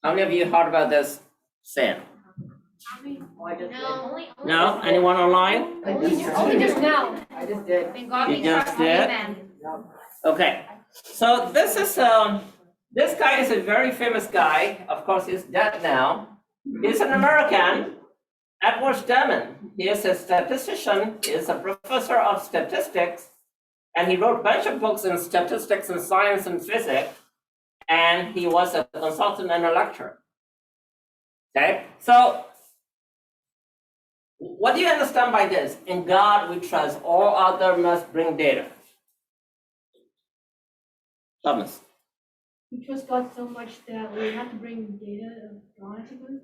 How many of you heard about this saying? No? Anyone online? Only just now. I just did. You just did? Okay. So this is this guy is a very famous guy. Of course, he's dead now. He's an American, Edward Stedman. He is a statistician. He is a professor of statistics, and he wrote a bunch of books in statistics and science and physics. And he was a consultant and a lecturer. Okay, so what do you understand by this? In God we trust, all other must bring data. Thomas. We trust God so much that we have to bring data of God to Him.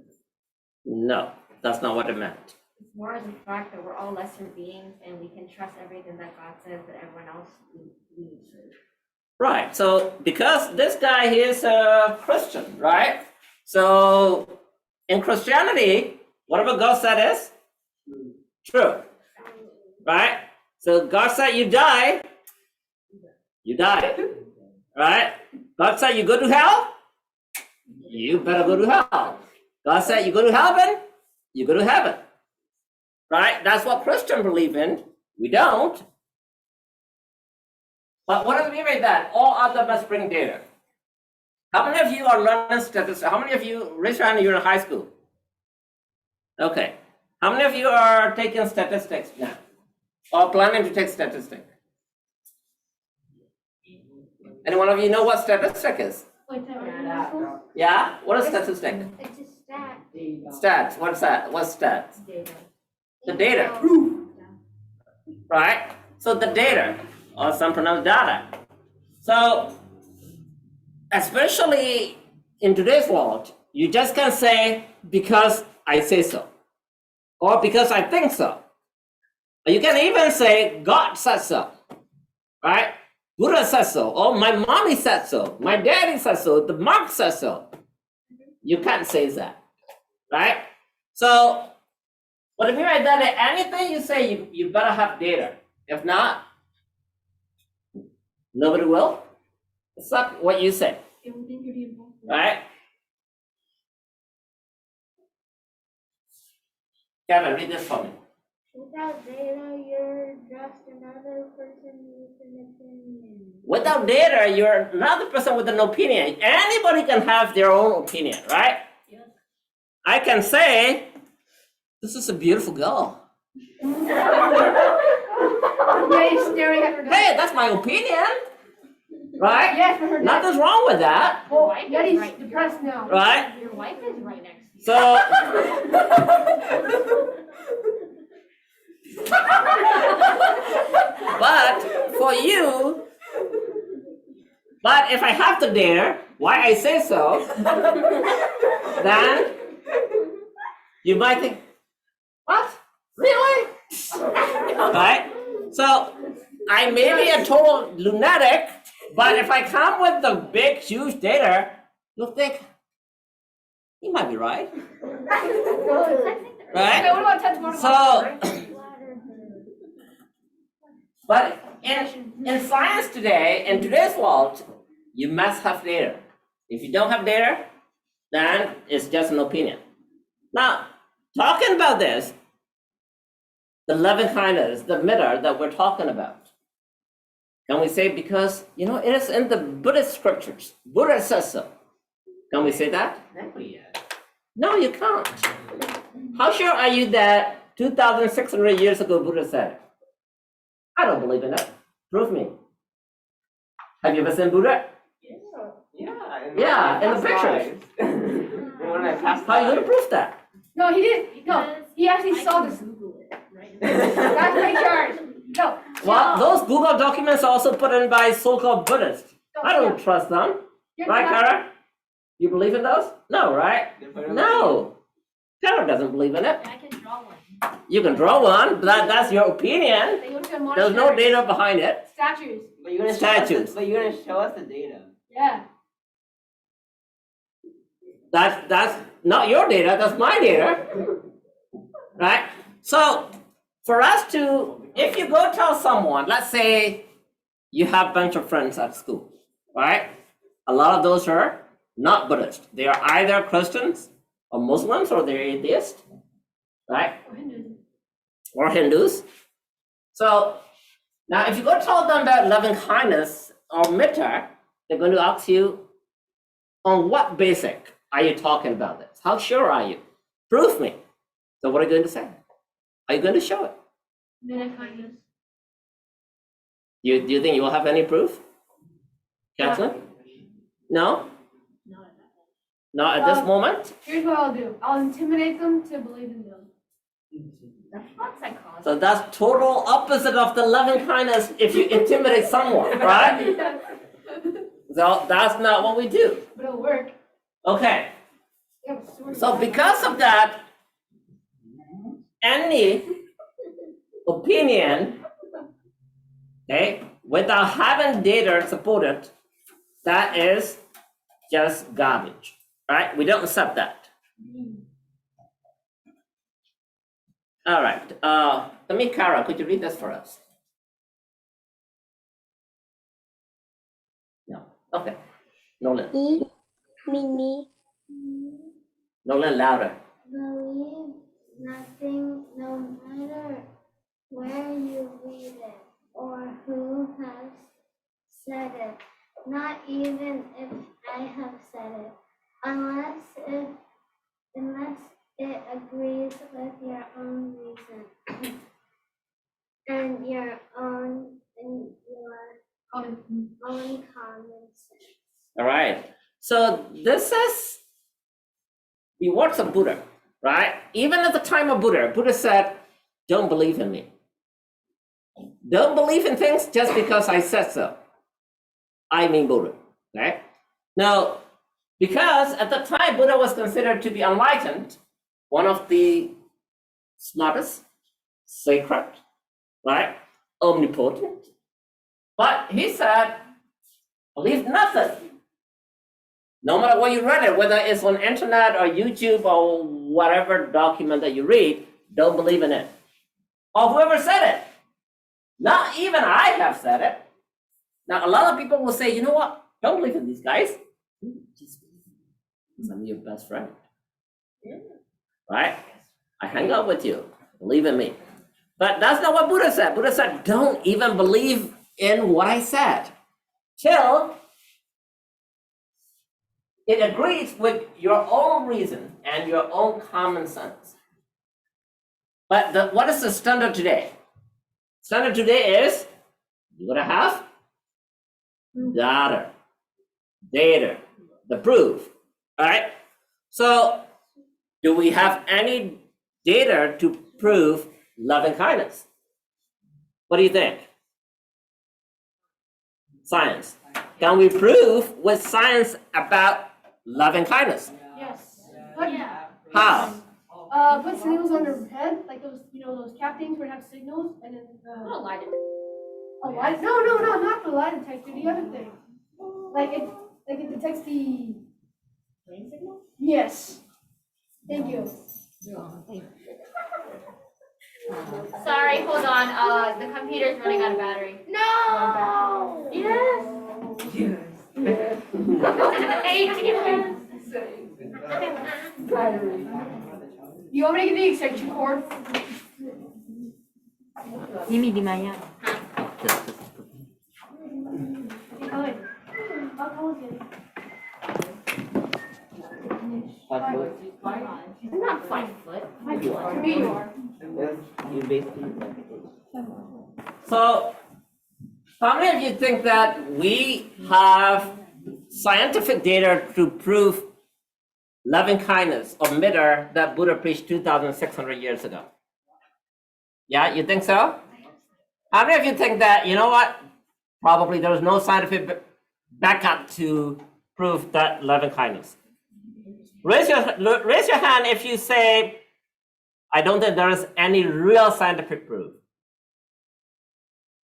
No, that's not what it meant. It's more as the fact that we're all lesser beings and we can trust everything that God says that everyone else believes. Right, so because this guy, he is a Christian, right? So in Christianity, whatever God said is true, right? So God said you die, right? God said you go to hell, you better go to hell. God said you go to heaven, you go to heaven, right? That's what Christians believe in. We don't. But what do we mean by that? All other must bring data. How many of you are learning statistics? How many of you, raise your hand, you're in high school? Okay. How many of you are taking statistics now? Or planning to take statistics? Any one of you know what statistic is? Yeah? What is statistic? It's a stat. Stats. What's that? What's stats? Data. The data. Right? So the data, or some pronounce data. So, especially in today's world, you just can't say, because I say so, or because I think so. Or you can even say, God said so, right? Buddha said so, or my mommy said so, my daddy said so, the monk said so. You can't say that, right? So, what I mean by that is anything you say, you better have data. If not, nobody will. It's not what you say, right? Kevin, read this for me. Without data, you're just another person with an opinion. Without data, you're another person with an opinion. Anybody can have their own opinion, right? Yes. I can say, this is a beautiful girl. Yeah, he's staring at her. Hey, that's my opinion, right? Yes, for her. Nothing's wrong with that, Well, Wife is Yeti's right. depressed now. right? Your wife is right next to you. So, but for you, but if I have the data, why I say so, then you might think, what? Really? Right? So I may be a total lunatic, but if I come with the big, huge data, you'll think, he might be right. Okay, Right? what about Ted's motorcycle? So, but in science today, in today's world, you must have data. If you don't have data, then it's just an opinion. Now, talking about this, the loving kindness, the metta that we're talking about, can we say because, it is in the Buddhist scriptures. Buddha says so. Can we say that? No, you can't. How sure are you that 2,600 years ago Buddha said it? I don't believe in it. Prove me. Have you ever seen Buddha? Yeah, in the pictures. How are you going to prove that? No, he didn't. No, he actually saw this. Google it right That's my charge. No. Well, those Google documents are also put in by so-called Buddhists. I don't trust them. Right, Kara? You believe in those? No, right? No. Kara doesn't believe in it. I can draw one. You can draw one, but that's your opinion. They go to a There's no monastery. data behind it. Statues. But you're gonna Statues. Show us show us the data. Yeah. That's not your data, that's my data. Right? So for us to, if you go tell someone, let's say you have a bunch of friends at school, right? A lot of those are not Buddhist. They are either Christians or Muslims or they're atheists, right? Or Hinduism. Or Hindus. So now if you go tell them about loving kindness or metta, they're going to ask you, on what basic are you talking about this? How sure are you? Prove me. So what are you going to say? Are you going to show it? Metta kindness. Do you think you will have any proof? Kathleen? No? Not at this moment? Here's what I'll do. I'll intimidate them to believe in them. That's what psychology. So that's total opposite of the loving kindness if you intimidate someone, right? So that's not what we do. But it'll work. Okay, Yeah, but sort of. so because of that, any opinion, okay, without having data supported, that is just garbage, right? We don't accept that. All right, Tamikara, could you read this for us? No, okay. Nolan, Nolan, louder. Believe nothing, no matter where you read it or who has said it, not even if I have said it, unless it agrees with your own reason and your own common sense. All right, so this is the words of Buddha, right? Even at the time of Buddha, Buddha said, don't believe in me. Don't believe in things just because I said so. I mean Buddha, okay? Now, because at the time Buddha was considered to be enlightened, one of the smartest, sacred, right? Omnipotent. But he said, believe nothing. No matter what you read it, whether it's on internet or YouTube or whatever document that you read, don't believe in it. Or whoever said it. Not even I have said it. Now, a lot of people will say, you know what? Don't believe in these guys. Just because I'm your best friend. Right? I hang out with you. Believe in me. But that's not what Buddha said. Buddha said, don't even believe in what I said till it agrees with your own reason and your own common sense. But what is the standard today? Standard today is you gotta have data, the proof. All right. So, do we have any data to prove loving kindness? What do you think? Science. Can we prove with science about loving kindness? Yes. How? Put signals on their head, like those, those cap things where it has signals, and then What a lie detector. a lie. No, not the lie detector. The other thing, like it detects the Brain signal? Yes. Thank you. Sorry, hold on. The computer's running out of battery. No. Yes. You want me to get the extension cord? Dimmi di Maya. I'm not 5 foot. Me, you are. So, how many of you think that we have scientific data to prove loving kindness or metta that Buddha preached 2,600 years ago? Yeah, you think so? How many of you think that, you know what? Probably there's no scientific backup to prove that loving kindness. Raise your hand if you say, I don't think there is any real scientific proof.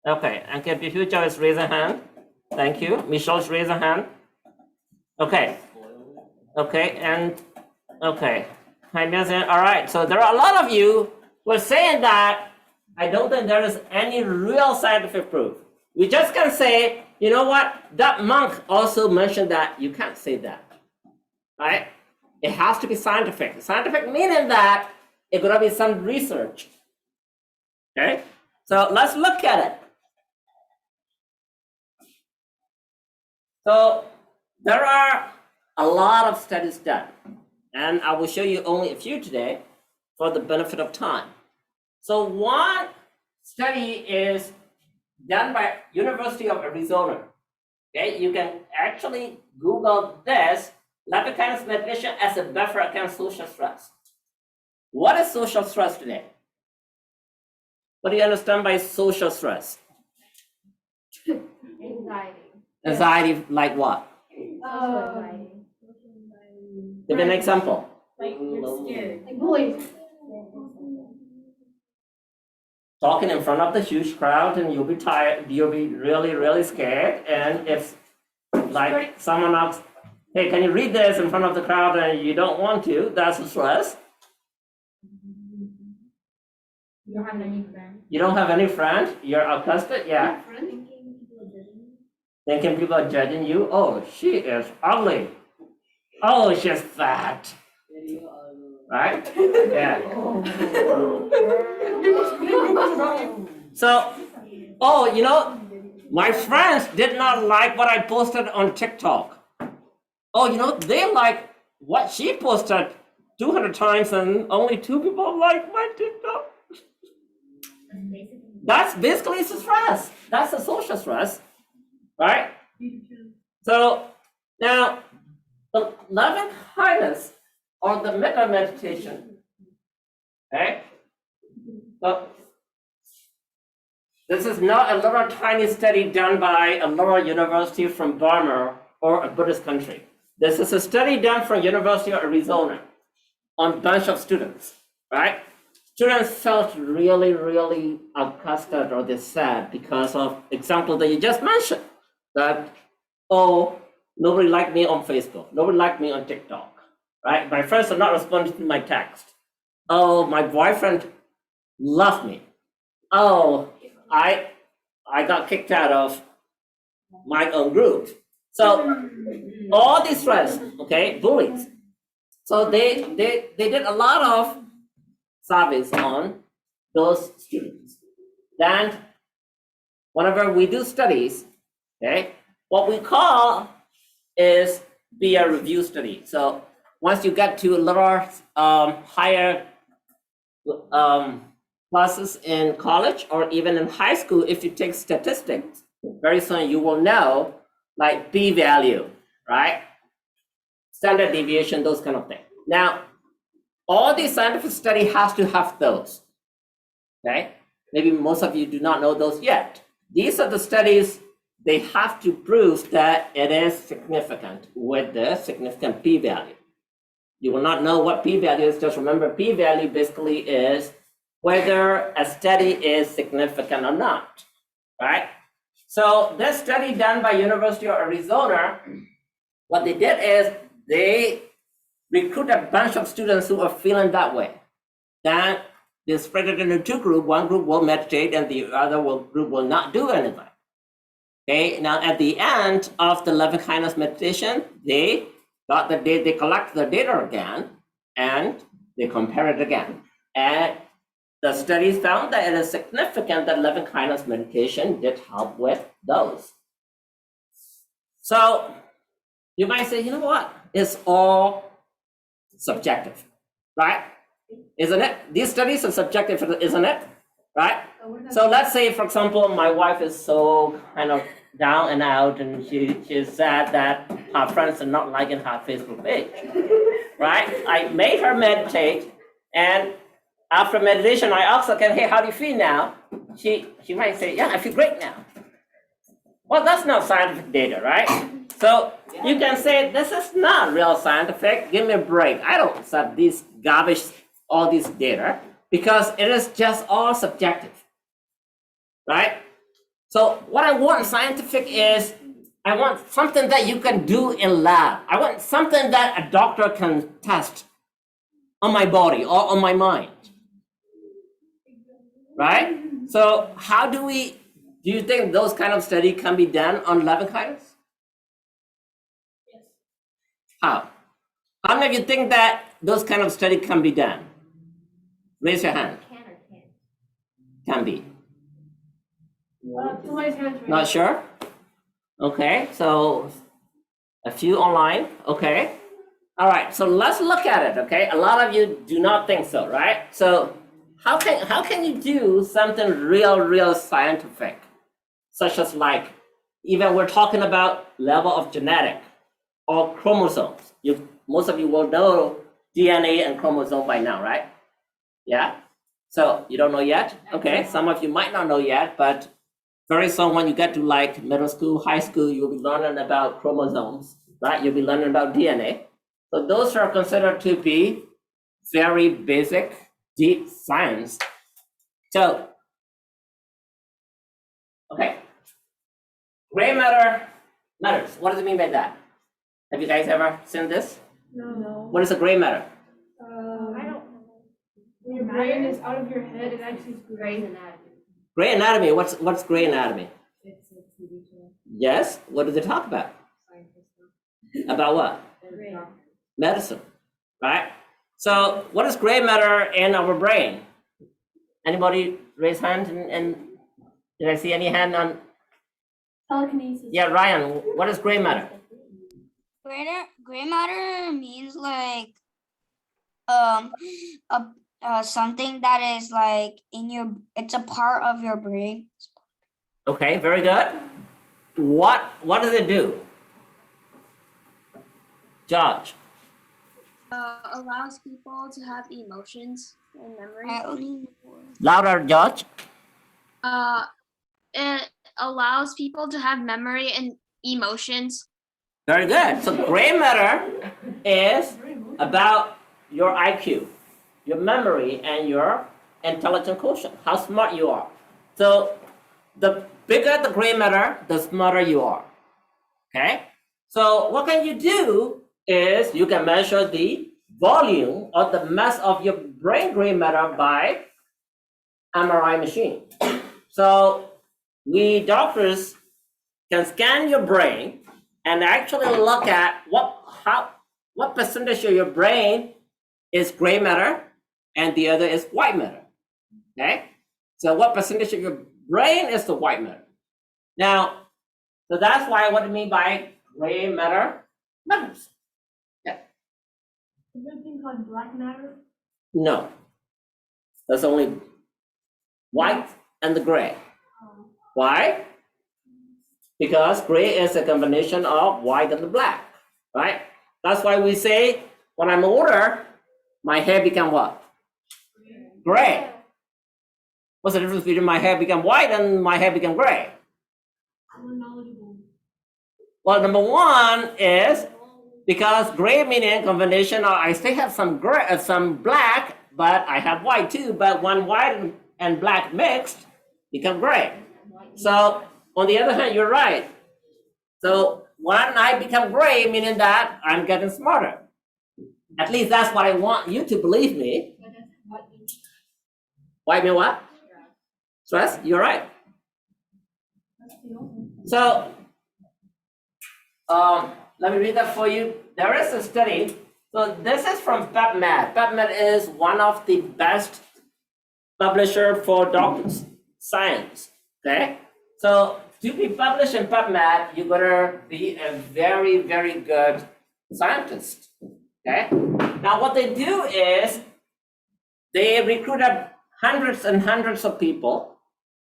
Okay, and can you just raise a hand? Thank you. Michelle's raise a hand. Okay. Okay, and okay. All right, so there are a lot of you who are saying that I don't think there is any real scientific proof. We just can say, you know what? That monk also mentioned that. You can't say that. right? It has to be scientific. Scientific meaning that it's gonna be some research. Okay, so let's look at it. So there are a lot of studies done, and I will show you only a few today for the benefit of time. So one study is done by University of Arizona. Okay, you can actually Google this, Levitinus meditation as a buffer against social stress. What is social stress today? What do you understand by social stress? Anxiety. Anxiety like what? Anxiety. Give me an example. Like you're scared. Like bullies. Talking in front of the huge crowd and you'll be tired, you'll be really, really scared. And if like someone asks, hey, can you read this in front of the crowd and you don't want to, that's stress. You don't have any friends. You don't have any friend, you're accosted, yeah. Thinking people are judging you. Oh, she is ugly. Oh, she's fat. Right? Yeah. So, oh, you know, my friends did not like what I posted on TikTok. Oh, you know, they like what she posted 200 times and only 2 people like my TikTok. That's basically stress. That's a social stress, right? So now the loving kindness or the metta meditation, okay? So this is not a little tiny study done by a little university from Burma or a Buddhist country. This is a study done from University of Arizona on a bunch of students, right? Students felt really, really accosted or they're sad because of example that you just mentioned, that, oh, nobody liked me on Facebook, nobody liked me on TikTok, right? My friends are not responding to my text. Oh, my boyfriend left me. Oh, I got kicked out of my own group. So all these friends, okay, bullies. So they did a lot of surveys on those students. Then whenever we do studies, okay, what we call is peer review study. So once you get to a little higher classes in college or even in high school, if you take statistics, very soon you will know like p-value, right? Standard deviation, those kind of things. Now, all these scientific study has to have those, okay? Maybe most of you do not know those yet. These are the studies, they have to prove that it is significant with the significant p-value. You will not know what p-value is, just remember p-value basically is whether a study is significant or not, right? So this study done by University of Arizona, what they did is they recruit a bunch of students who are feeling that way. Then they spread it into 2 groups. One group will meditate and the other group will not do anything. Okay, now at the end of the loving kindness meditation, they got the data, they collect the data again and they compare it again. And the studies found that it is significant that loving kindness meditation did help with those. So you might say, you know what? It's all subjective, right? Isn't it? These studies are subjective, isn't it? Right? So let's say, for example, my wife is so kind of down and out, and she's sad that her friends are not liking her Facebook page, right? I made her meditate, and after meditation, I asked her, hey, how do you feel now? She might say, yeah, I feel great now. Well, that's not scientific data, right? So you can say, this is not real scientific. Give me a break. I don't accept these garbage, all these data, because it is just all subjective, right? So what I want scientific is, I want something that you can do in lab. I want something that a doctor can test on my body or on my mind, right? So how do you think those kind of study can be done on loving kindness? Yes. How? many of you think that those kind of study can be done? Raise your hand. Can or can't? Can be. Somebody's hands raised. Not sure? Okay, so a few online, okay. All right, so let's look at it, okay? A lot of you do not think so, right? So how can you do something real scientific, such as like, even we're talking about level of genetic or chromosomes. Most of you will know DNA and chromosome by now, right? Yeah? So you don't know yet? Okay, some of you might not know yet, but very soon when you get to like middle school, high school, you'll be learning about chromosomes, right? You'll be learning about DNA. So those are considered to be very basic, deep science. So, okay. Gray matter matters. What does it mean by that? Have you guys ever seen this? No. What is a gray matter? I don't. When your brain is out of your head, it actually is gray. Gray anatomy. What's gray anatomy? It's a TV show. Yes. What do they talk about? Scientists. About what? Gray. Medicine, right? So what is gray matter in our brain? Anybody raise hand and did I see any hand on? Telekinesis. Yeah, Ryan, what is gray matter? Gray matter means like something that is like it's a part of your brain. Okay, very good. What does it do? George. Allows people to have emotions and memory. Louder, George. It allows people to have memory and emotions. Very good. So gray matter is about your IQ, your memory, and your intelligent quotient, how smart you are. So the bigger the gray matter, the smarter you are. Okay? So what can you do is you can measure the volume or the mass of your brain gray matter by MRI machine. So we doctors can scan your brain and actually look at what percentage of your brain is gray matter and the other is white matter. Okay? So what percentage of your brain is the white matter? Now, so that's why what do you mean by gray matter matters. Is there a thing called black matter? No. There's only white and the gray. Why? Because gray is a combination of white and the black, right? That's why we say when I'm older, my hair become what? Gray. What's the difference between my hair become white and my hair become gray? More knowledgeable. Well, number one is because gray meaning combination of I still have some gray, some black, but I have white too. But when white and black mixed, become gray. So on the other hand, you're right. So when I become gray, meaning that I'm getting smarter. At least that's what I want you to believe me. White mean what? Stress. You're right. So let me read that for you. There is a study. So this is from PubMed. PubMed is one of the best publisher for doctors science. Okay. So to be published in PubMed, you gotta be a very good scientist. Okay. Now what they do is they recruited hundreds and hundreds of people,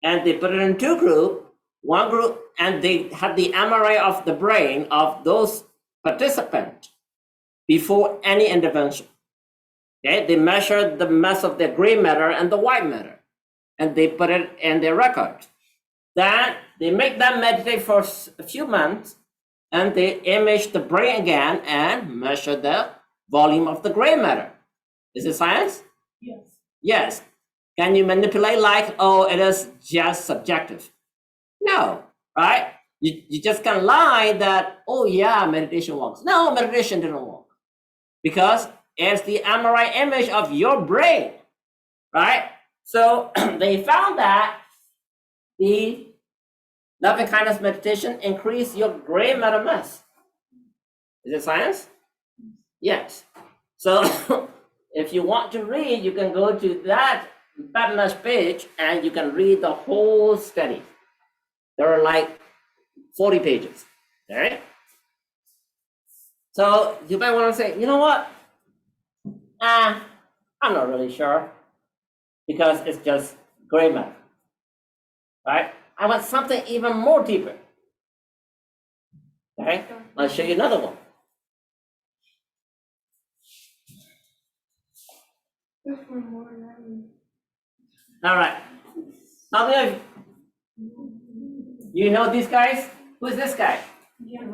and they put it in two groups. One group, and they had the MRI of the brain of those participants before any intervention. Okay, they measured the mass of the gray matter and the white matter, and they put it in their record. Then they make them meditate for a few months, and they image the brain again and measure the volume of the gray matter. Is it science? Yes. Yes. Can you manipulate like, oh, it is just subjective? No, right? You just can lie that, oh yeah, meditation works. No, meditation didn't work. Because it's the MRI image of your brain, right? So they found that the loving kindness meditation increase your gray matter mass. Is it science? Yes. So if you want to read, you can go to that partner's page and you can read the whole study. There are like 40 pages. All right. So you might want to say, you know what? I'm not really sure because it's just gray matter. Right? I want something even more deeper. Okay, I'll show you another one. All right. How many of you know these guys? Who's this guy? Elon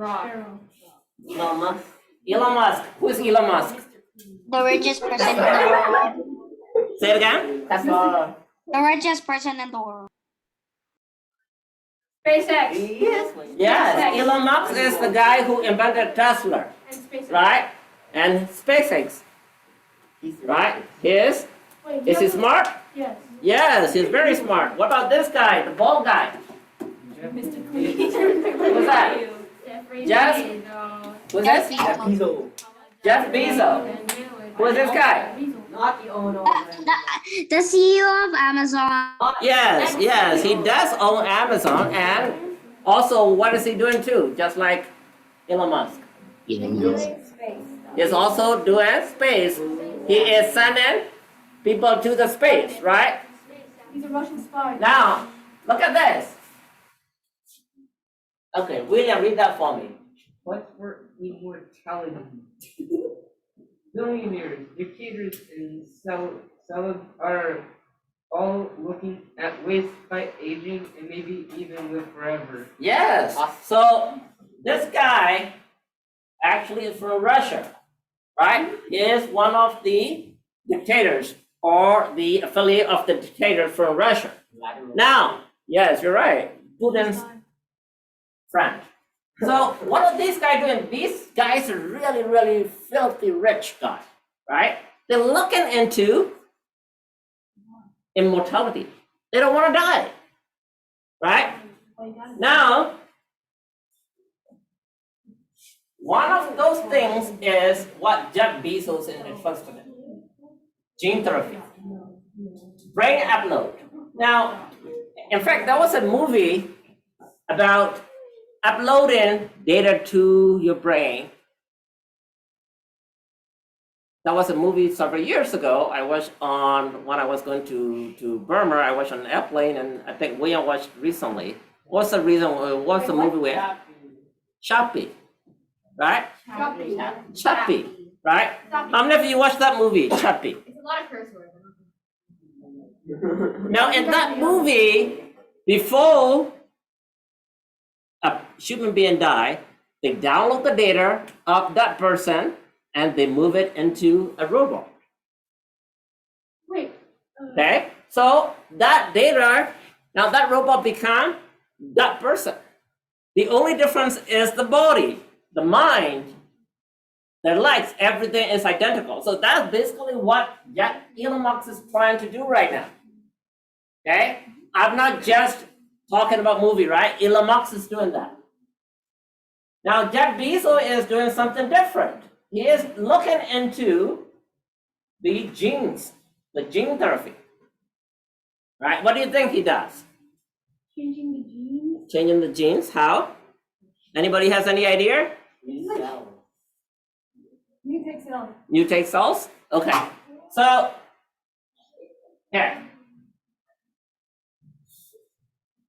Musk. Elon Musk. Who's Elon Musk? The richest person in the world. Say it again. That's all. The richest person in the world. SpaceX. Yes, Elon Musk is the guy who invented Tesla, And SpaceX. right? And SpaceX, right? Is Wait, he smart? Yes. Yes, he's very smart. What about this guy, the bald guy? Who's that? Jeff? Who's this? Jeff Bezos. Who is this guy? Not the owner. The CEO of Amazon. Yes, yes, he does own Amazon, and also what is he doing too? Just like Elon Musk. He's also doing space. He is sending people to the space, right? He's a Russian spy. Now, look at this. Okay, William, read that for me. What for immortality? Billionaires, dictators, and celebs are all looking at ways to fight aging and maybe even live forever. Yes, so this guy actually is from Russia, right? He is one of the dictators or the affiliate of the dictator from Russia. Now, yes, you're right, Putin's friend. So what are these guys doing? These guys are really, really filthy rich guys, right? They're looking into immortality. They don't want to die, right? Now, one of those things is what Jeff Bezos is interested in. Gene therapy. Brain upload. Now, in fact, there was a movie about uploading data to your brain. That was a movie several years ago. I was on, when I was going to Burma, I was on an airplane, and I think William watched recently. What's the reason, what's the movie with? Chappie, right? Chappie, right? How many of you watched that movie, Chappie? It's a lot of curse words. Now, in that movie, before a human being die, they download the data of that person and they move it into a robot. Wait. Okay, so that data, now that robot become that person. The only difference is the body, the mind, the legs, everything is identical. So that's basically what Elon Musk is trying to do right now. Okay, I'm not just talking about movie, right? Elon Musk is doing that. Now, Jeff Bezos is doing something different. He is looking into the genes, the gene therapy. Right? What do you think he does? Changing the genes. Changing the genes, how? Anybody has any idea? Mutate cells. Mutate cells? Okay. So, here.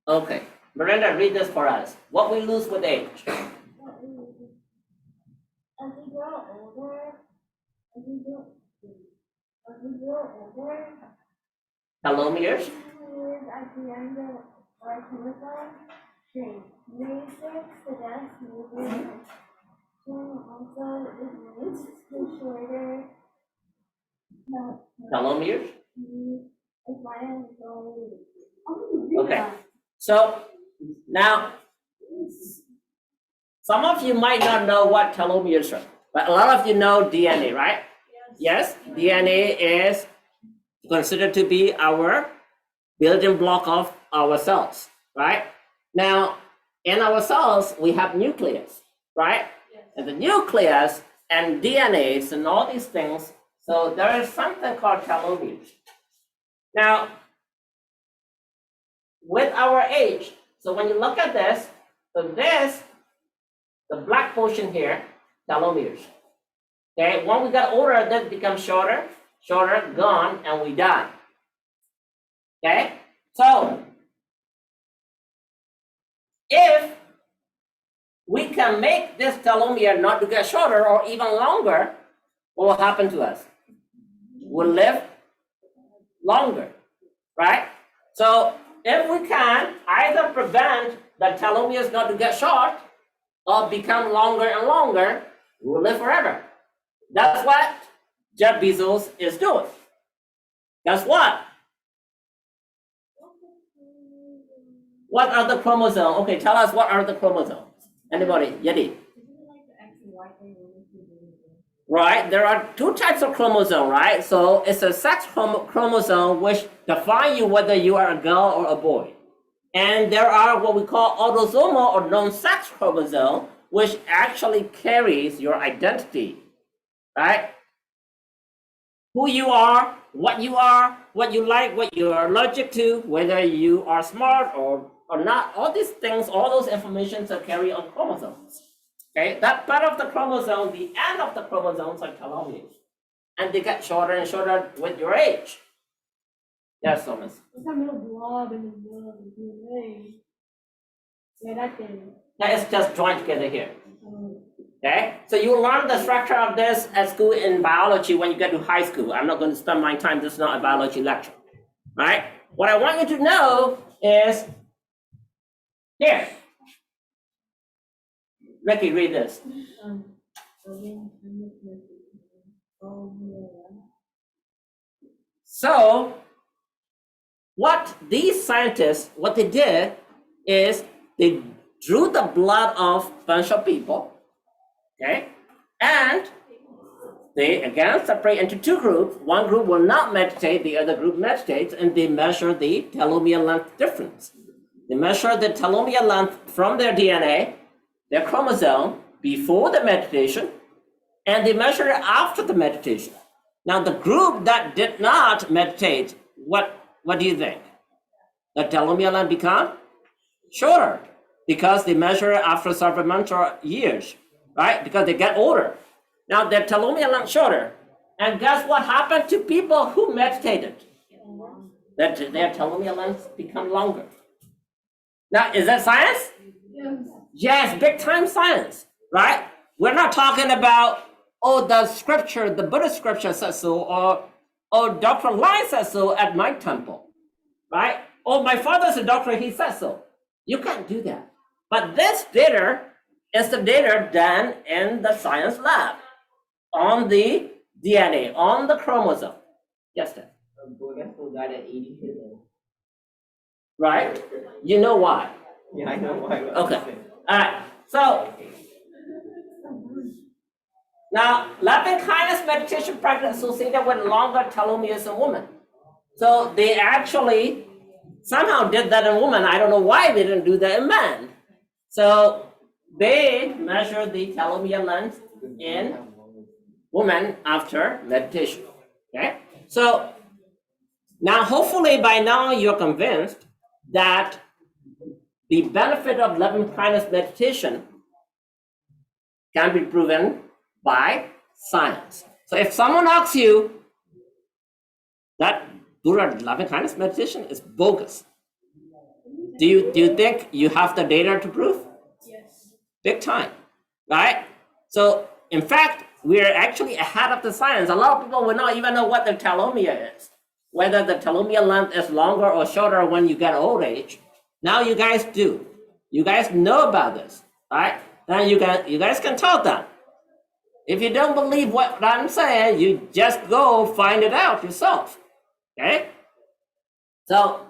Okay. Miranda, read this for us. What we lose with age. As we grow older, as we grow older, Telomeres? telomeres at the end of our chromosome shrink. Matrix suggests moving also it leads to shorter Telomeres? as I go. Okay. So, now, some of you might not know what telomeres are, but a lot of you know DNA, right? Yes, DNA is considered to be our building block of our cells, right? Now, in our cells, we have nucleus, right? And the nucleus and DNAs and all these things. So there is something called telomeres. Now, with our age, so when you look at this, so this, the black portion here, telomeres. Okay, when we get older, this becomes shorter, shorter, gone, and we die. Okay, so if we can make this telomere not to get shorter or even longer, what will happen to us? We'll live longer, right? So if we can either prevent the telomeres not to get short or become longer and longer, we'll live forever. That's what Jeff Bezos is doing. Guess what? What are the chromosomes? Okay, tell us what are the chromosomes. Anybody? Yeti? Right, there are two types of chromosome, right? So it's a sex chromosome which defines you whether you are a girl or a boy. And there are what we call autosomal or non-sex chromosome, which actually carries your identity, right? Who you are, what you like, what you are allergic to, whether you are smart or not, all these things, all those informations are carried on chromosomes. Okay, that part of the chromosome, the end of the chromosomes are telomeres. And they get shorter and shorter with your age. Yes, Thomas. What's that little blob in the middle of the DNA? Yeah, that thing. That is just joined together here. Okay, so you learn the structure of this at school in biology when you get to high school. I'm not going to spend my time, this is not a biology lecture. Right? What I want you to know is here. Ricky, read this. So, what these scientists, what they did is they drew the blood of a bunch of people, okay? And they again separate into two groups. One group will not meditate, the other group meditates, and they measure the telomere length difference. They measure the telomere length from their DNA, their chromosome, before the meditation, and they measure it after the meditation. Now, the group that did not meditate, what do you think? The telomere length become shorter because they measure it after several months or years, right? Because they get older. Now, their telomere length shorter. And guess what happened to people who meditated? That their telomere lengths become longer. Now, is that science? Yes, big time science, right? We're not talking about, oh, the scripture, the Buddhist scripture says so, or Dr. Lai says so at my temple, right? Oh, my father's a doctor, he says so. You can't do that. But this data is the data done in the science lab on the DNA, on the chromosome. Yes, Dad. Bezos died at 80 years old. Right? You know why? Yeah, I know why. Okay. All right. So now, loving kindness meditation practice associated with longer telomeres in women. So they actually somehow did that in women. I don't know why they didn't do that in men. So they measured the telomere length in women after meditation. Okay. So now, hopefully, by now you're convinced that the benefit of loving kindness meditation can be proven by science. So if someone asks you that Buddha loving kindness meditation is bogus, do you think you have the data to prove? Yes. Big time, right? So in fact, we're actually ahead of the science. A lot of people will not even know what the telomere is, whether the telomere length is longer or shorter when you get old age. Now you guys do. You guys know about this, right? Then you guys can tell them. If you don't believe what I'm saying, you just go find it out yourself, okay? So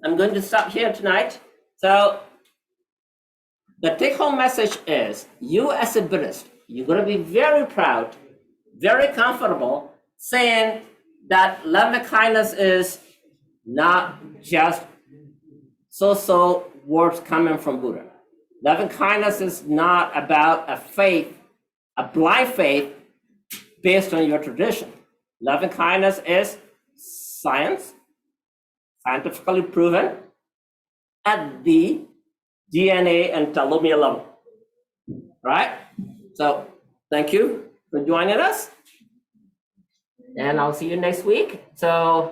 I'm going to stop here tonight. So the take-home message is, you as a Buddhist, you're going to be very proud, very comfortable saying that loving kindness is not just so-so words coming from Buddha. Loving kindness is not about a faith, a blind faith based on your tradition. Loving kindness is science, scientifically proven at the DNA and telomere level, right? So thank you for joining us. And I'll see you next week. So